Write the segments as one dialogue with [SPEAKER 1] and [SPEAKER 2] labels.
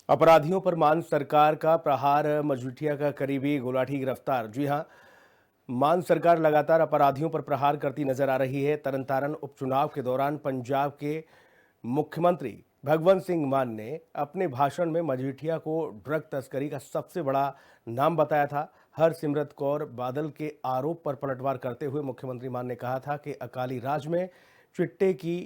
[SPEAKER 1] अपराधियों पर मान सरकार का प्रहार, मजीठिया का करीबी गुलाटी गिरफ्तार। जी हां, मान सरकार लगातार अपराधियों पर प्रहार करती नजर आ रही है। तरन उपचुनाव के दौरान पंजाब के मुख्यमंत्री भगवंत सिंह मान ने अपने भाषण में मजीठिया को ड्रग तस्करी का सबसे बड़ा नाम बताया था। हरसिमरत कौर बादल के आरोप पर पलटवार करते हुए मुख्यमंत्री मान ने कहा था कि अकाली राज में चिट्टे की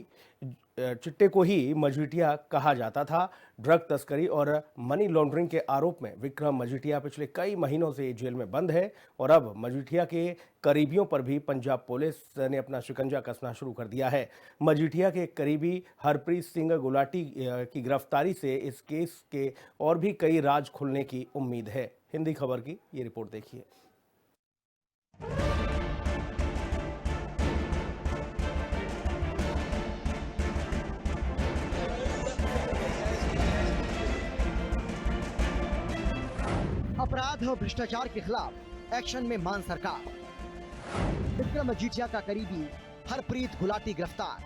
[SPEAKER 1] चिट्टे को ही मजीठिया कहा जाता था। ड्रग तस्करी और मनी लॉन्ड्रिंग के आरोप में विक्रम मजीठिया पिछले कई महीनों से जेल में बंद है और अब मजीठिया के करीबियों पर भी पंजाब पुलिस ने अपना शिकंजा कसना शुरू कर दिया है। मजीठिया के करीबी हरप्रीत सिंह गुलाटी की गिरफ्तारी से इस केस के और भी कई राज खुलने की उम्मीद है। हिंदी खबर की ये रिपोर्ट देखिए।
[SPEAKER 2] अपराध और भ्रष्टाचार के खिलाफ एक्शन में मान सरकार। विक्रम मजीठिया का करीबी हरप्रीत गुलाटी गिरफ्तार।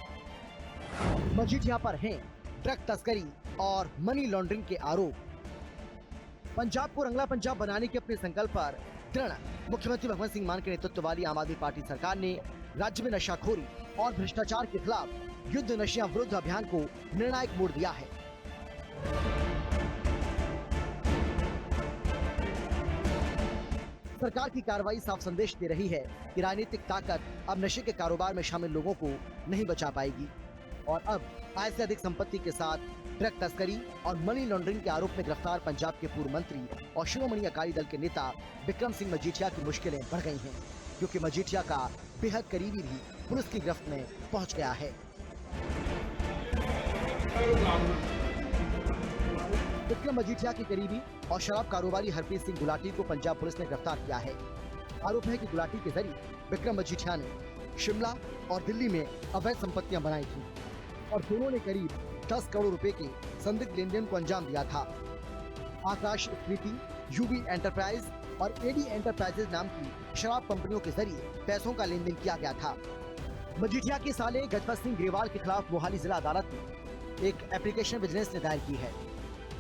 [SPEAKER 2] मजीठिया पर हैं ड्रग तस्करी और मनी लॉन्ड्रिंग के आरोप। पंजाब को रंगला पंजाब बनाने के अपने संकल्प पर दृढ़ मुख्यमंत्री भगवंत सिंह मान के नेतृत्व वाली आम आदमी पार्टी सरकार ने राज्य में नशाखोरी और भ्रष्टाचार के खिलाफ युद्ध नशा विरुद्ध अभियान को निर्णायक मोड़ दिया है। सरकार की कार्रवाई साफ संदेश दे रही है कि राजनीतिक ताकत अब नशे के कारोबार में शामिल लोगों को नहीं बचा पाएगी और अब आय से अधिक संपत्ति के साथ ड्रग तस्करी और मनी लॉन्ड्रिंग के आरोप में गिरफ्तार पंजाब के पूर्व मंत्री और शिरोमणि अकाली दल के नेता विक्रम सिंह मजीठिया की मुश्किलें बढ़ गई हैं, क्योंकि मजीठिया का बेहद करीबी भी पुलिस की गिरफ्त में पहुंच गया है। विक्रम मजीठिया के करीबी और शराब कारोबारी हरप्रीत सिंह गुलाटी को पंजाब पुलिस ने गिरफ्तार किया है। आरोप है कि गुलाटी के जरिए विक्रम मजीठिया ने शिमला और दिल्ली में अवैध संपत्तियां बनाई थी और दोनों ने करीब 10 करोड़ रुपए के संदिग्ध लेन देन को अंजाम दिया था। आकाश स्मृति, यूबी एंटरप्राइज और एडी एंटरप्राइजेज नाम की शराब कंपनियों के जरिए पैसों का लेन देन किया गया था। मजीठिया के साले गजपत सिंह ग्रेवाल के खिलाफ मोहाली जिला अदालत में एक एप्लीकेशन विजिलेंस ने दायर की है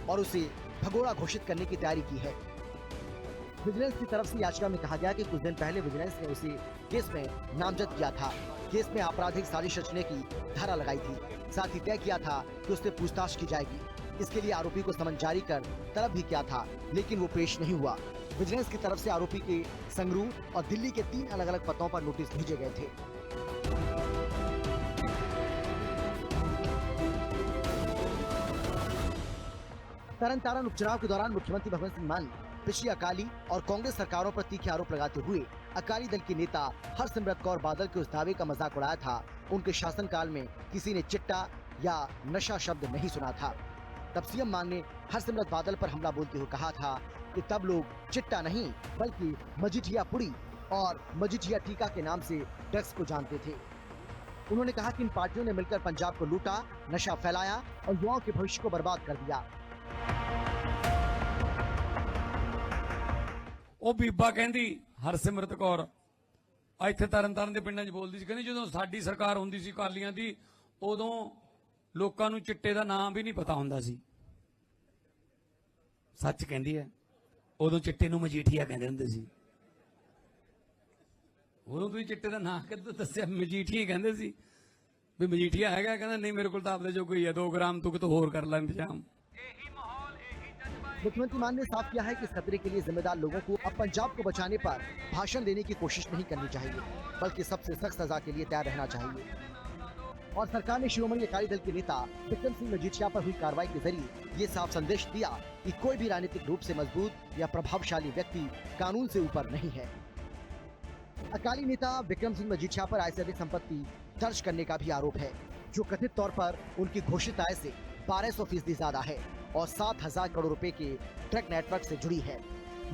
[SPEAKER 2] और उसे भगोड़ा घोषित करने की तैयारी की है। विजिलेंस की तरफ से याचिका में कहा गया कि कुछ दिन पहले विजिलेंस ने उसे केस में नामजद किया था। केस में आपराधिक साजिश रचने की धारा लगाई थी, साथ ही तय किया था कि उससे पूछताछ की जाएगी। इसके लिए आरोपी को समन जारी कर तलब भी किया था, लेकिन वो पेश नहीं हुआ। विजिलेंस की तरफ से आरोपी के संगरूर और दिल्ली के 3 अलग अलग पतों पर नोटिस भेजे गए थे। तरन उपचुनाव के दौरान मुख्यमंत्री भगवंत सिंह मान पिछली अकाली और कांग्रेस सरकारों पर तीखे आरोप लगाते हुए अकाली दल के नेता हरसिमरत कौर बादल के उस दावे का मजाक उड़ाया था उनके शासनकाल में किसी ने चिट्टा या नशा शब्द नहीं सुना था। तब सीएम मान ने हरसिमरत बादल पर हमला बोलते हुए कहा था कि तब लोग चिट्टा नहीं बल्कि मजीठिया पुड़ी और मजीठिया टीका के नाम से ड्रग्स को जानते थे। उन्होंने कहा कि इन पार्टियों ने मिलकर पंजाब को लूटा, नशा फैलाया और युवाओं के भविष्य को बर्बाद कर दिया।
[SPEAKER 3] ਉਹ ਬੀਬਾ ਕਹਿੰਦੀ ਹਰਸਿਮਰਤ ਕੌਰ ਇੱਥੇ ਤਰਨਤਾਰਨ ਦੇ ਪਿੰਡਾਂ 'ਚ ਬੋਲਦੀ ਸੀ, ਕਹਿੰਦੀ ਜਦੋਂ ਸਾਡੀ ਸਰਕਾਰ ਹੁੰਦੀ ਸੀ ਅਕਾਲੀਆਂ ਦੀ ਉਦੋਂ ਲੋਕਾਂ ਨੂੰ ਚਿੱਟੇ ਦਾ ਨਾਮ ਵੀ ਨਹੀਂ ਪਤਾ ਹੁੰਦਾ ਸੀ। ਸੱਚ ਕਹਿੰਦੀ ਹੈ, ਉਦੋਂ ਚਿੱਟੇ ਨੂੰ ਮਜੀਠੀਆ ਕਹਿੰਦੇ ਹੁੰਦੇ ਸੀ। ਉਦੋਂ ਤੁਸੀਂ ਚਿੱਟੇ ਦਾ ਨਾਮ ਕਿੱਦਾਂ ਦੱਸਿਆ? ਮਜੀਠੀਆ ਕਹਿੰਦੇ ਸੀ ਵੀ ਮਜੀਠੀਆ ਹੈਗਾ, ਕਹਿੰਦਾ ਨਹੀਂ ਮੇਰੇ ਕੋਲ ਤਾਂ ਆਪਦੇ ਜੋ ਕੋਈ ਹੈ 2 ग्राम ਤੂੰ ਕਿਤੋਂ ਹੋਰ ਕਰ ਲੈ ਇੰਤਜ਼ਾਮ।
[SPEAKER 2] मुख्यमंत्री मान ने साफ किया है कि इस खतरे के लिए जिम्मेदार लोगों को अब पंजाब को बचाने पर भाषण देने की कोशिश नहीं करनी चाहिए, बल्कि सबसे सख्त सजा के लिए तैयार रहना चाहिए। और सरकार ने शिरोमणि अकाली दल के नेता विक्रम सिंह मजीठिया पर हुई कार्रवाई के जरिए ये साफ संदेश दिया कि कोई भी राजनीतिक रूप से मजबूत या प्रभावशाली व्यक्ति कानून से ऊपर नहीं है। अकाली नेता विक्रम सिंह मजीठिया पर आय से अधिक संपत्ति दर्ज करने का भी आरोप है, जो कथित तौर पर उनकी घोषित आय से 1200% ज्यादा है और 7,000 करोड़ रुपए के ड्रग नेटवर्क से जुड़ी है।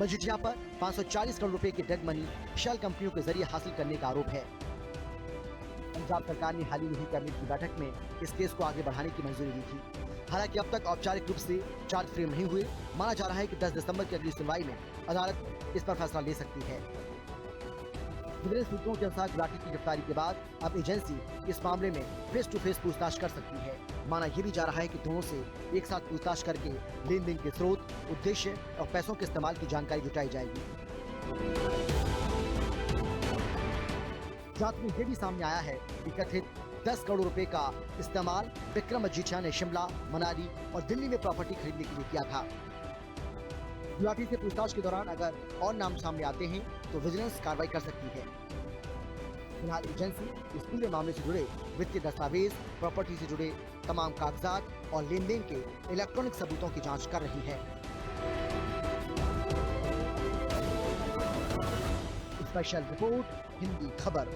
[SPEAKER 2] मजीठिया पर 540 करोड़ रुपए की ड्रग मनी शेल कंपनियों के जरिए हासिल करने का आरोप है। पंजाब सरकार ने हाल ही में हुई कैबिनेट की बैठक में इस केस को आगे बढ़ाने की मंजूरी दी थी। हालांकि अब तक औपचारिक रूप से चार्ज फ्रेम नहीं हुए। माना जा रहा है कि 10 दिसंबर की अगली सुनवाई में अदालत इस पर फैसला ले सकती है। विजिलेंस सूत्रों के अनुसार गुलाटी की गिरफ्तारी के बाद अब एजेंसी इस मामले में फेस टू फेस पूछताछ कर सकती है। माना यह भी जा रहा है कि दोनों से एक साथ पूछताछ करके लेन देन के स्रोत, उद्देश्य और पैसों के इस्तेमाल की जानकारी जुटाई जाएगी। जांच में यह भी सामने आया है कि कथित 10 करोड़ रुपए का इस्तेमाल विक्रम मजीठिया ने शिमला, मनाली और दिल्ली में प्रॉपर्टी खरीदने के लिए किया था। गुलाटी से पूछताछ के दौरान अगर और नाम सामने आते हैं तो विजिलेंस कार्रवाई कर सकती है। फिलहाल एजेंसी इस पूरे मामले से जुड़े वित्तीय दस्तावेज, प्रॉपर्टी से जुड़े तमाम कागजात और लेन देन के इलेक्ट्रॉनिक सबूतों की जांच कर रही है। स्पेशल रिपोर्ट, हिंदी खबर।